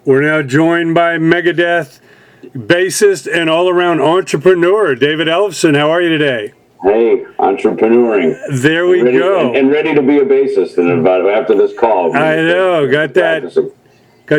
We're now joined by Megadeth bassist and all-around entrepreneur, David Ellefson. How are you today? Hey, entrepreneuring. There we go. And ready to be a bassist after this call. I know. Got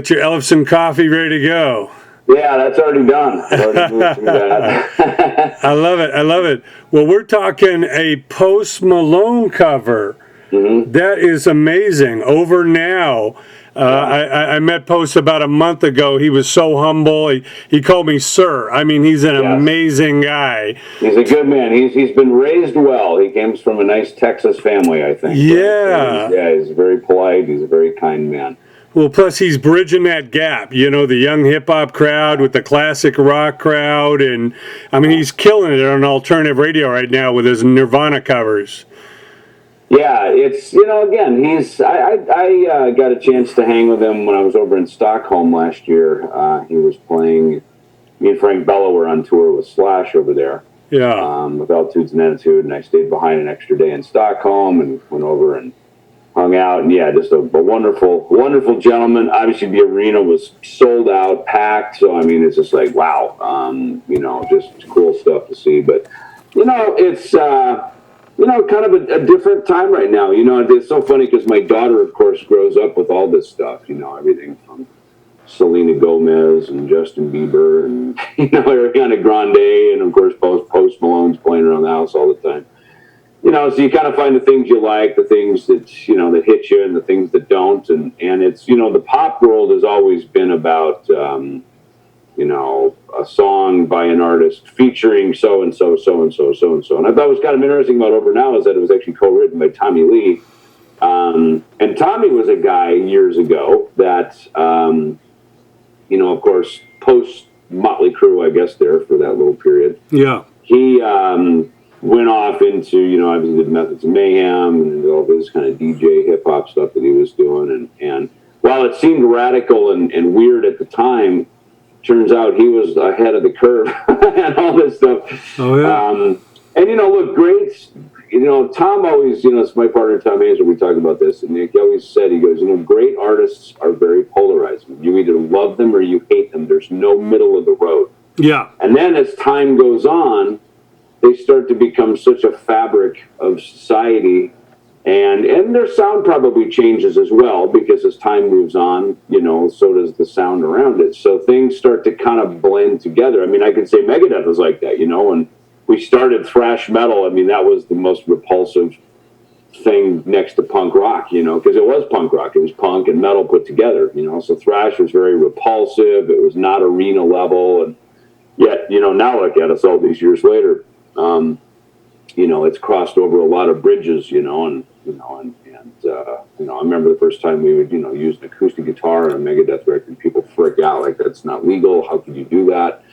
your Ellefson coffee ready to go. Yeah, that's already done. I've already moved through that. I love it. I love it. Well, we're talking a Post Malone cover. Mm-hmm. That is amazing. Over Now. I met Post about a month ago. He was so humble. He called me sir. I mean, he's an amazing guy. He's a good man. He's been raised well. He comes from a nice Texas family, I think. Yeah. So he's very polite. He's a very kind man. Well, plus he's bridging that gap, you know, the young hip-hop crowd with the classic rock crowd. And, I mean, he's killing it on alternative radio right now with his Nirvana covers. Yeah, it's, again, I got a chance to hang with him when I was over in Stockholm last year. He was playing, me and Frank Bello were on tour with Slash over there. Yeah. With Altitudes and Attitude, and I stayed behind an extra day in Stockholm and went over and hung out. And yeah, just a wonderful, wonderful gentleman. Obviously the arena was sold out, packed. So, I mean, it's just like, wow, just cool stuff to see. But, it's, kind of a different time right now. It's so funny because my daughter, of course, grows up with all this stuff, everything from Selena Gomez and Justin Bieber and, Ariana Grande, and of course, Post Malone's playing around the house all the time. So you kind of find the things you like, the things that, that hit you and the things that don't. And it's, the pop world has always been about, a song by an artist featuring so-and-so, so-and-so, so-and-so. And I thought was kind of interesting about Over Now is that it was actually co-written by Tommy Lee. And Tommy was a guy years ago that, of course, post Motley Crue, I guess, there for that little period. Yeah. He went off into, obviously did Methods of Mayhem and all this kind of DJ hip-hop stuff that he was doing. And while it seemed radical and weird at the time, turns out he was ahead of the curve and all this stuff. Oh, yeah. And, look, great. Tom always, it's my partner, Tom Angel, we talk about this, and he always said, he goes, great artists are very polarizing. You either love them or you hate them. There's no middle of the road. Yeah. And then as time goes on, they start to become such a fabric of society. And their sound probably changes as well, because as time moves on, so does the sound around it. So things start to kind of blend together. I mean, I could say Megadeth was like that, when we started thrash metal. I mean, that was the most repulsive thing next to punk rock, because it was punk rock. It was punk and metal put together, So thrash was very repulsive. It was not arena level. And yet, now look at us all these years later. It's crossed over a lot of bridges, I remember the first time we would, use an acoustic guitar on a Megadeth record, people freak out, like, that's not legal. How could you do that?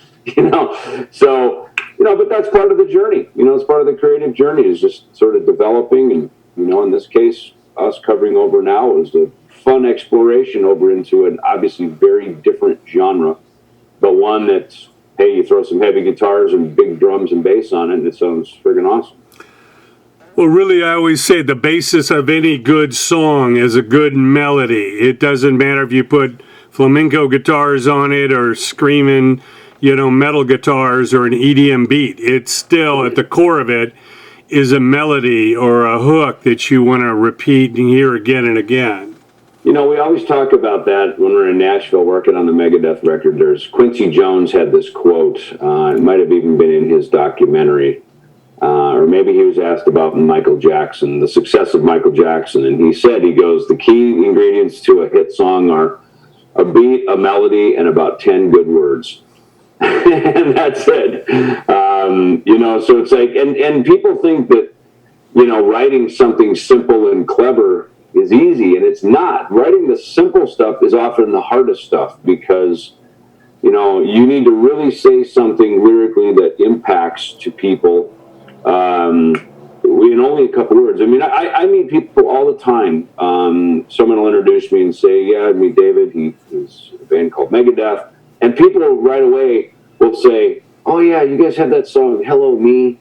So, but that's part of the journey, it's part of the creative journey, is just sort of developing. And, in this case, us covering Over Now was a fun exploration over into an obviously very different genre, but one that's, hey, you throw some heavy guitars and big drums and bass on it, and it sounds friggin' awesome. Well, really, I always say the basis of any good song is a good melody. It doesn't matter if you put flamenco guitars on it or screaming, metal guitars or an EDM beat. It's still, at the core of it, is a melody or a hook that you want to repeat and hear again and again. We always talk about that when we're in Nashville working on the Megadeth record. Quincy Jones had this quote. It might have even been in his documentary. Or maybe he was asked about Michael Jackson, the success of Michael Jackson. And he goes, the key ingredients to a hit song are a beat, a melody, and about 10 good words. And that's it. So it's like, and people think that, writing something simple and clever is easy, and it's not. Writing the simple stuff is often the hardest stuff, because, you need to really say something lyrically that impacts to people in only a couple words. I mean, I meet people all the time. Someone will introduce me and say, yeah, I meet David. He is a band called Megadeth. And people right away will say, oh, yeah, you guys have that song, Hello Me,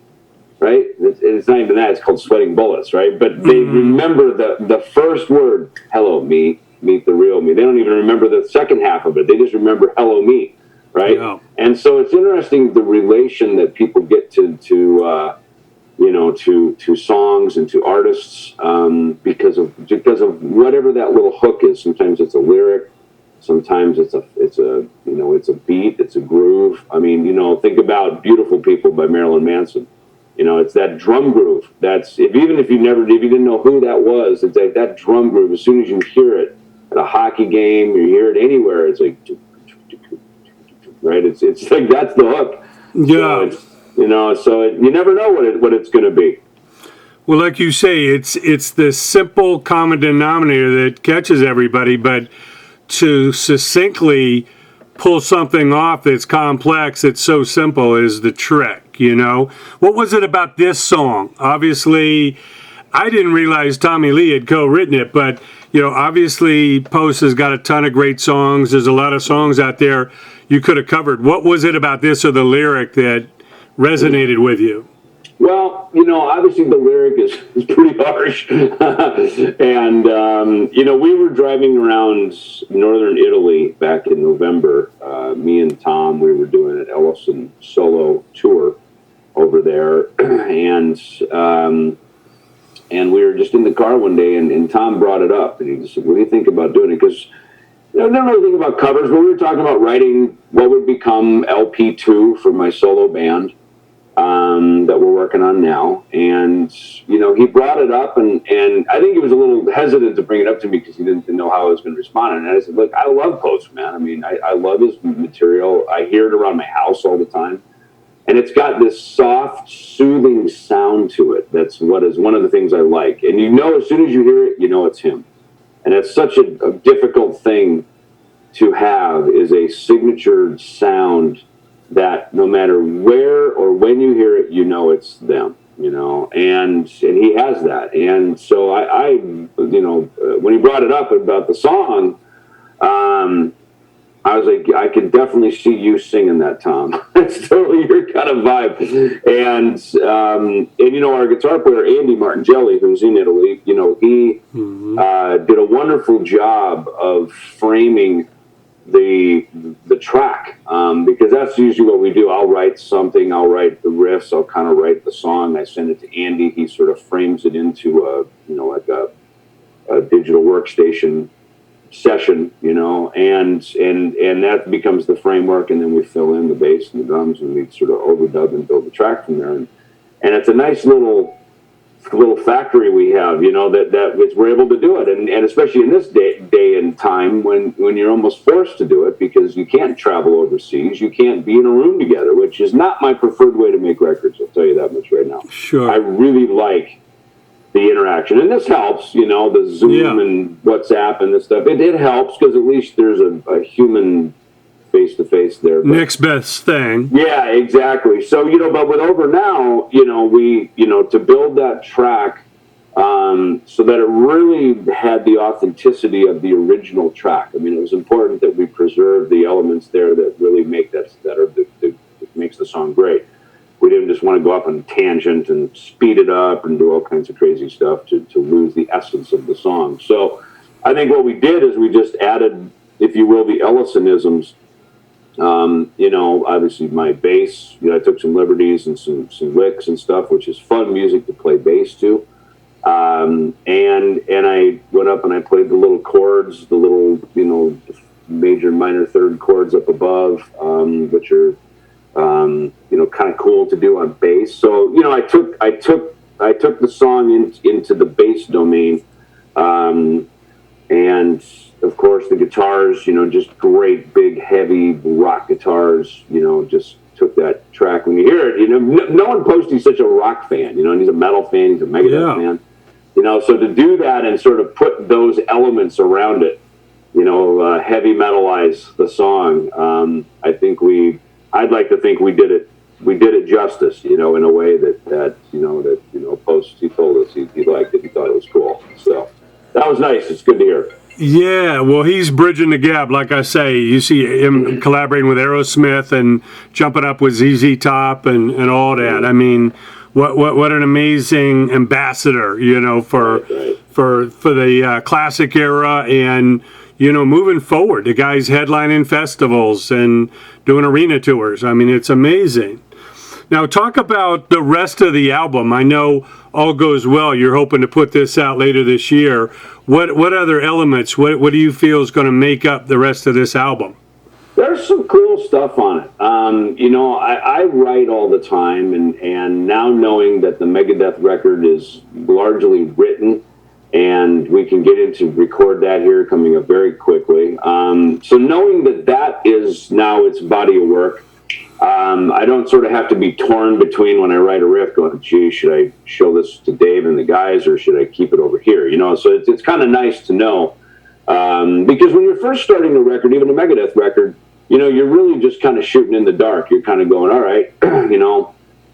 right? It's not even that. It's called Sweating Bullets, right? But they remember the first word, Hello Me, meet the real me. They don't even remember the second half of it. They just remember hello me, right? Yeah. And so it's interesting the relation that people get to songs and to artists because of whatever that little hook is. Sometimes it's a lyric, sometimes it's a beat, it's a groove. I mean, think about "Beautiful People" by Marilyn Manson. It's that drum groove. That's even if you didn't know who that was, it's like that drum groove. As soon as you hear it at a hockey game, you hear it anywhere, it's like, right? It's like that's the hook. Yeah. So you never know what it's going to be. Well, like you say, it's the simple common denominator that catches everybody, but to succinctly pull something off that's complex, that's so simple, is the trick, What was it about this song? Obviously, I didn't realize Tommy Lee had co-written it, but, obviously Post has got a ton of great songs. There's a lot of songs out there you could have covered. What was it about this or the lyric that resonated with you? Well, obviously the lyric is pretty harsh. And, we were driving around northern Italy back in November. Me and Tom, we were doing an ELLEFSON solo tour over there. And we were just in the car one day, and Tom brought it up. And he just said, what do you think about doing it? Because I don't really think about covers, but we were talking about writing what would become LP2 for my solo band. That we're working on now, and he brought it up, and I think he was a little hesitant to bring it up to me because he didn't know how I was going to respond. And I said, "Look, I love Post, man. I mean, I love his material. I hear it around my house all the time, and it's got this soft, soothing sound to it. That's what is one of the things I like. And as soon as you hear it, it's him. And it's such a difficult thing to have, is a signature sound that no matter where or when you hear it, it's them, and he has that. And so I when he brought it up about the song, I was like, I can definitely see you singing that, Tom. It's totally your kind of vibe. And our guitar player, Andy Martingelli, who's in Italy, he did a wonderful job of framing the track, because that's usually what we do. I'll write something, I'll write the riffs, I'll kind of write the song, I send it to Andy, he sort of frames it into a digital workstation session, and that becomes the framework, and then we fill in the bass and the drums, and we sort of overdub and build the track from there, and it's a nice little factory we have, that we're able to do it, and especially in this day and time when you're almost forced to do it because you can't travel overseas, you can't be in a room together, which is not my preferred way to make records. I'll tell you that much right now. Sure. I really like the interaction, and this helps. The Zoom and WhatsApp and this stuff. It helps because at least there's a human face-to-face there. But next best thing. Yeah, exactly. So, but with Over Now, we, to build that track so that it really had the authenticity of the original track. I mean, it was important that we preserve the elements there that really make that makes the song great. We didn't just want to go up on a tangent and speed it up and do all kinds of crazy stuff to lose the essence of the song. So I think what we did is we just added, if you will, the Ellesonisms. Obviously my bass, I took some liberties and some licks and stuff, which is fun music to play bass to. And I went up and I played the little chords, the little, major, minor, third chords up above, which are, kind of cool to do on bass. So, I took the song into the bass domain, and of course the guitars, just great big heavy rock guitars, just took that track. When you hear it, no one Posty's such a rock fan, and he's a metal fan, he's a Megadeth fan, so to do that and sort of put those elements around it, heavy metalize the song, I'd like to think we did it justice, in a way that Post, he told us he liked it, he thought it was cool. So that was nice. It's good to hear. Yeah, well, he's bridging the gap. Like I say, you see him collaborating with Aerosmith and jumping up with ZZ Top and all that. I mean, what an amazing ambassador, for for the classic era, and moving forward, the guy's headlining festivals and doing arena tours. I mean, it's amazing. Now, talk about the rest of the album. I know all goes well. You're hoping to put this out later this year. What other elements? What do you feel is going to make up the rest of this album? There's some cool stuff on it. I write all the time, and now knowing that the Megadeth record is largely written, and we can get into record that here coming up very quickly. So knowing that is now its body of work, I don't sort of have to be torn between when I write a riff going, gee, should I show this to Dave and the guys, or should I keep it over here? So it's kind of nice to know. Because when you're first starting a record, even a Megadeth record, you're really just kind of shooting in the dark. You're kind of going, all right,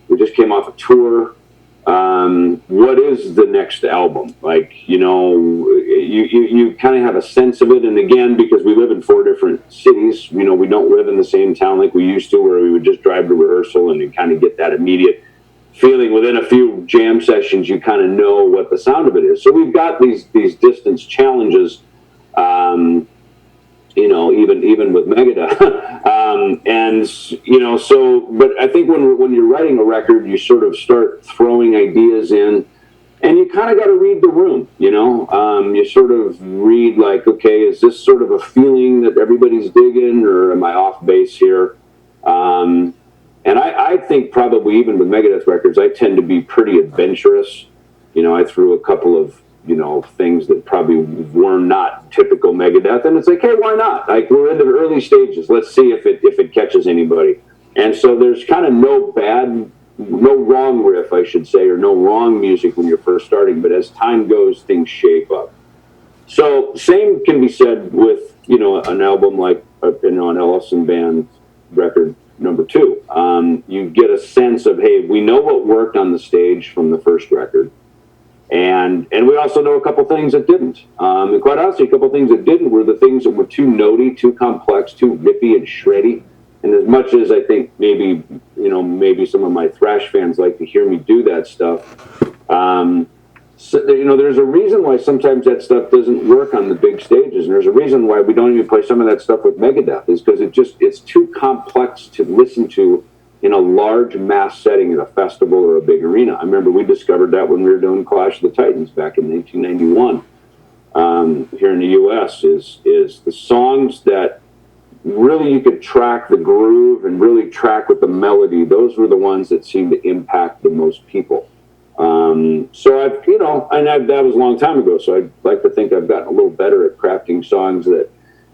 we just came off a tour. What is the next album? Like, you kind of have a sense of it. And again, because we live in 4 different cities, we don't live in the same town like we used to, where we would just drive to rehearsal and you kind of get that immediate feeling. Within a few jam sessions, you kind of know what the sound of it is. So we've got these distance challenges, even with Megadeth. But I think when you're writing a record, you sort of start throwing ideas in, and you kind of got to read the room, you sort of read like, okay, is this sort of a feeling that everybody's digging, or am I off base here? And I think probably even with Megadeth records, I tend to be pretty adventurous. I threw a couple of things that probably were not typical Megadeth, and it's like, hey, why not? Like, we're in the early stages. Let's see if it catches anybody. And so there's kind of no wrong riff, I should say, or no wrong music when you're first starting. But as time goes, things shape up. So same can be said with an album like an ELLEFSON band record number 2. You get a sense of, hey, we know what worked on the stage from the first record. And we also know a couple things that didn't. And quite honestly, a couple things that didn't were the things that were too notey, too complex, too rippy and shreddy. And as much as I think maybe some of my thrash fans like to hear me do that stuff, there's a reason why sometimes that stuff doesn't work on the big stages. And there's a reason why we don't even play some of that stuff with Megadeth, is because it's too complex to listen to in a large mass setting at a festival or a big arena. I remember we discovered that when we were doing Clash of the Titans back in 1991 here in the U.S. is the songs that really you could track the groove and really track with the melody. Those were the ones that seemed to impact the most people. That was a long time ago, so I'd like to think I've gotten a little better at crafting songs that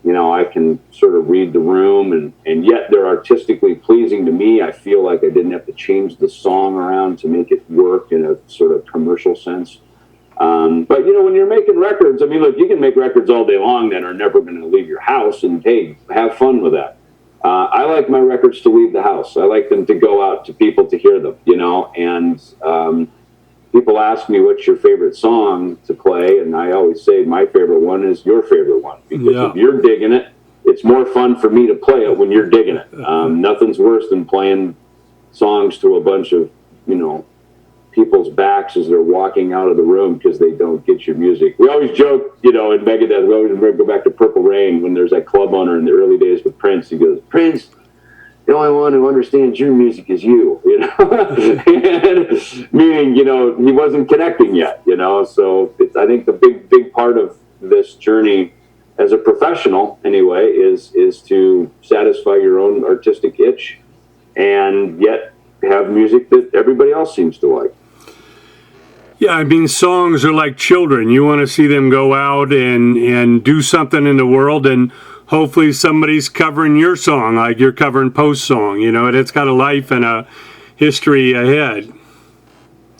I can sort of read the room, and yet they're artistically pleasing to me. I feel like I didn't have to change the song around to make it work in a sort of commercial sense. But when you're making records, I mean, look, you can make records all day long that are never going to leave your house, and hey, have fun with that. I like my records to leave the house. I like them to go out to people to hear them, and people ask me, what's your favorite song to play? And I always say my favorite one is your favorite one, because if you're digging it, it's more fun for me to play it when you're digging it. Nothing's worse than playing songs to a bunch of, people's backs as they're walking out of the room because they don't get your music. We always joke, in Megadeth, we always go back to Purple Rain when there's that club owner in the early days with Prince. He goes, Prince, the only one who understands your music is you, and, meaning, he wasn't connecting yet, so I think the big part of this journey as a professional anyway is to satisfy your own artistic itch and yet have music that everybody else seems to like. Yeah, I mean, songs are like children. You want to see them go out and do something in the world, and hopefully somebody's covering your song like you're covering Post's song. It's got a life and a history ahead.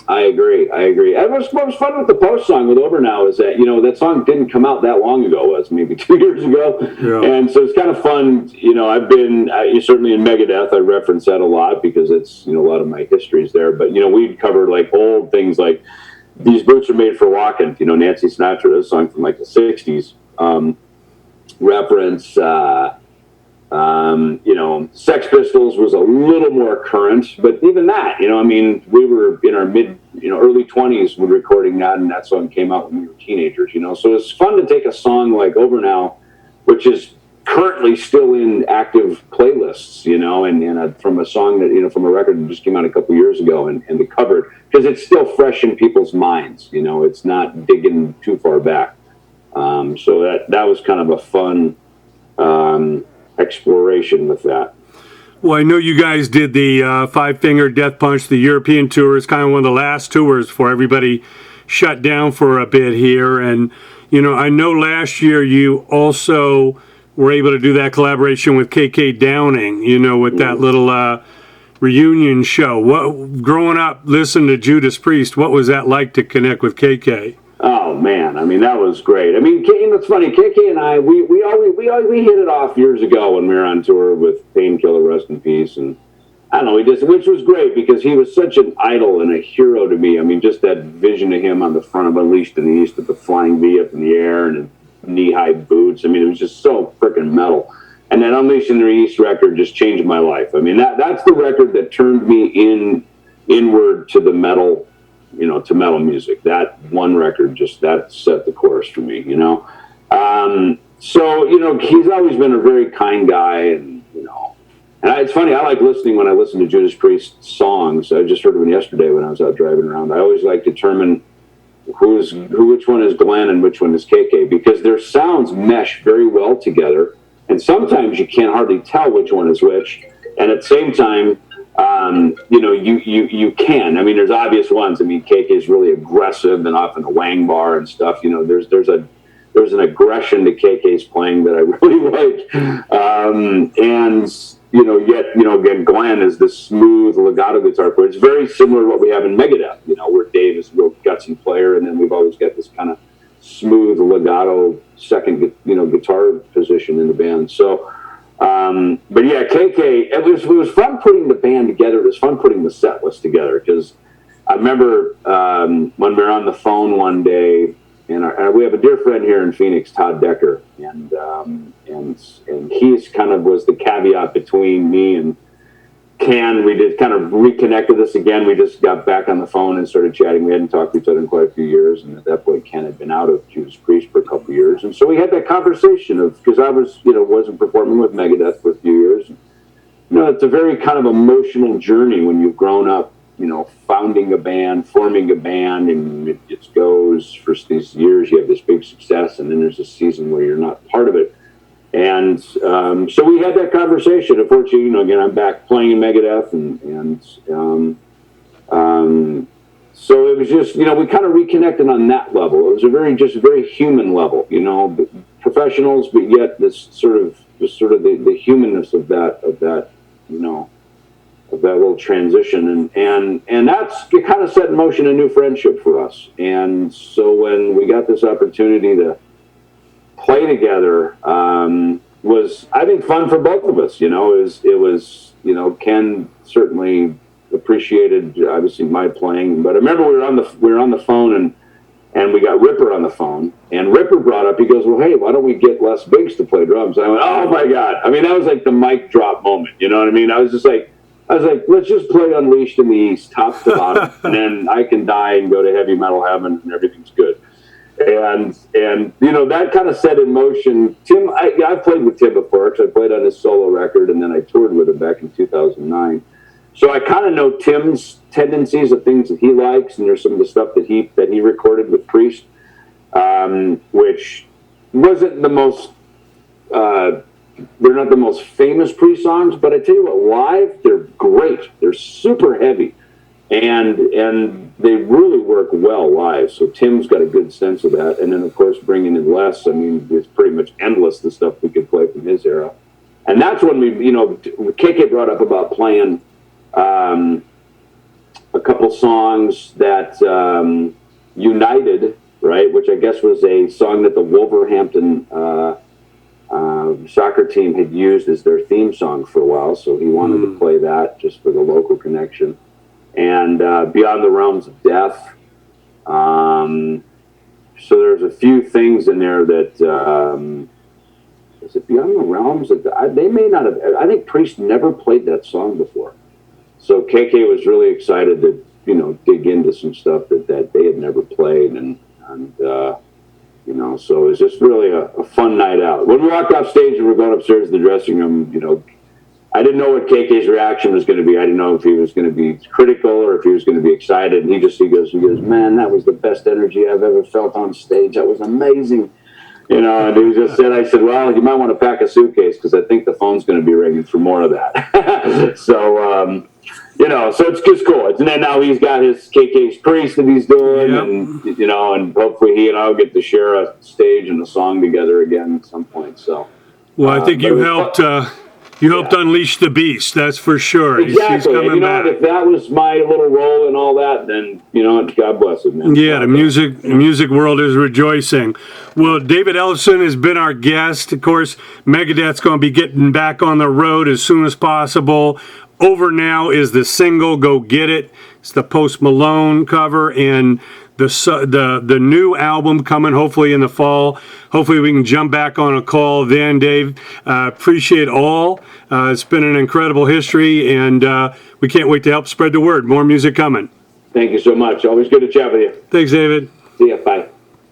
I agree. And what was fun with the Post song with Over Now is that, that song didn't come out that long ago. It was maybe 2 years ago. Yeah. And so it's kind of fun. I've been, certainly in Megadeth, I reference that a lot because it's, a lot of my history's there. But, we'd cover like old things like These Boots Are Made for Walking, Nancy Sinatra, this song from like the 60s. Reference, Sex Pistols was a little more current, but even that, we were in our mid early 20s when recording that, and that song came out when we were teenagers, So it's fun to take a song like Over Now, which is currently still in active playlists, from a song that, from a record that just came out a couple years ago, and to cover it, because it's still fresh in people's minds, it's not digging too far back. So that was kind of a fun exploration with that. Well, I know you guys did the Five Finger Death Punch, the European tour. It's kind of one of the last tours before everybody shut down for a bit here. And, I know last year you also were able to do that collaboration with KK Downing, with that little reunion show. Growing up listening to Judas Priest, what was that like to connect with KK? Oh man, I mean that was great. I mean, it's funny. KK and I, we hit it off years ago when we were on tour with Painkiller, rest in peace, and I don't know, which was great because he was such an idol and a hero to me. I mean, just that vision of him on the front of Unleashed in the East with the flying V up in the air and knee-high boots. I mean, it was just so freaking metal. And that Unleashed in the East record just changed my life. I mean, that's the record that turned me inward to the metal. To metal music. That one record that set the course for me, So, he's always been a very kind guy, and it's funny, I like listening when I listen to Judas Priest songs. I just heard one yesterday when I was out driving around. I always like to determine which one is Glenn and which one is KK, because their sounds mesh very well together, and sometimes you can't hardly tell which one is which, and at the same time, you can. I mean, there's obvious ones. I mean, KK is really aggressive and often a wang bar and stuff. There's an aggression to KK's playing that I really like. Again, Glenn is the smooth legato guitar player. It's very similar to what we have in Megadeth, where Dave is a real gutsy player, and then we've always got this kind of smooth legato second, guitar position in the band. So, but yeah, KK, it was fun putting the band together. It was fun putting the set list together, because I remember when we were on the phone one day, and we have a dear friend here in Phoenix, Todd Decker, and he's kind of was the caveat between me and Ken. We did kind of reconnected us again. We just got back on the phone and started chatting. We hadn't talked to each other in quite a few years, and at that point, Ken had been out of Judas Priest for a couple of years, and so we had that conversation because I was, wasn't performing with Megadeth for a few years. And, it's a very kind of emotional journey when you've grown up, founding a band, forming a band, and it goes for these years. You have this big success, and then there's a season where you're not part of it. And so we had that conversation. Unfortunately, again, I'm back playing in Megadeth, and so it was just, we kind of reconnected on that level. It was a very human level, professionals, but yet this sort of the humanness of that, of that little transition, and that's, it kind of set in motion a new friendship for us. And so when we got this opportunity to play together, was, I think, fun for both of us. It was Ken certainly appreciated obviously my playing, but I remember we were on the phone and we got Ripper on the phone, and Ripper brought up, he goes, well, hey, why don't we get Les Biggs to play drums? And I went, oh my God. I mean, that was like the mic drop moment. You know what I mean? I was like, let's just play Unleashed in the East, top to bottom, and then I can die and go to heavy metal heaven, and everything's good. And that kind of set in motion. Tim, I've played with Tim before, because I played on his solo record, and then I toured with him back in 2009. So I kind of know Tim's tendencies of things that he likes, and there's some of the stuff that he recorded with Priest, which wasn't the most. They're not the most famous Priest songs, but I tell you what, live they're great. They're super heavy, and they really work well live. So Tim's got a good sense of that. And then of course bringing in Les, I mean, it's pretty much endless the stuff we could play from his era. And that's when we, KK brought up about playing a couple songs that United, right, which I guess was a song that the Wolverhampton soccer team had used as their theme song for a while, so he wanted to play that just for the local connection. And Beyond the Realms of Death. So there's a few things in there that is it Beyond the Realms of Death? They may not have. I think Priest never played that song before, so KK was really excited to dig into some stuff that they had never played, and so it was just really a fun night out. When we walked off stage and we were going upstairs to the dressing room, I didn't know what KK's reaction was going to be. I didn't know if he was going to be critical or if he was going to be excited. And he goes, man, that was the best energy I've ever felt on stage. That was amazing. And he just said, I said, well, you might want to pack a suitcase because I think the phone's going to be ringing for more of that. So it's just cool. And then now he's got his KK's Priest that he's doing, and hopefully he and I will get to share a stage and a song together again at some point. So, well, I think you helped. You helped unleash the beast, that's for sure. Exactly. He's coming back. If that was my little role and all that, then God bless him, man. Yeah, the music world is rejoicing. Well, David Ellefson has been our guest. Of course, Megadeth's going to be getting back on the road as soon as possible. Over Now is the single, go get it. It's the Post Malone cover, and the new album coming hopefully in the fall. Hopefully we can jump back on a call then, Dave. Appreciate all. It's been an incredible history, and we can't wait to help spread the word. More music coming. Thank you so much. Always good to chat with you. Thanks, David. See ya. Bye.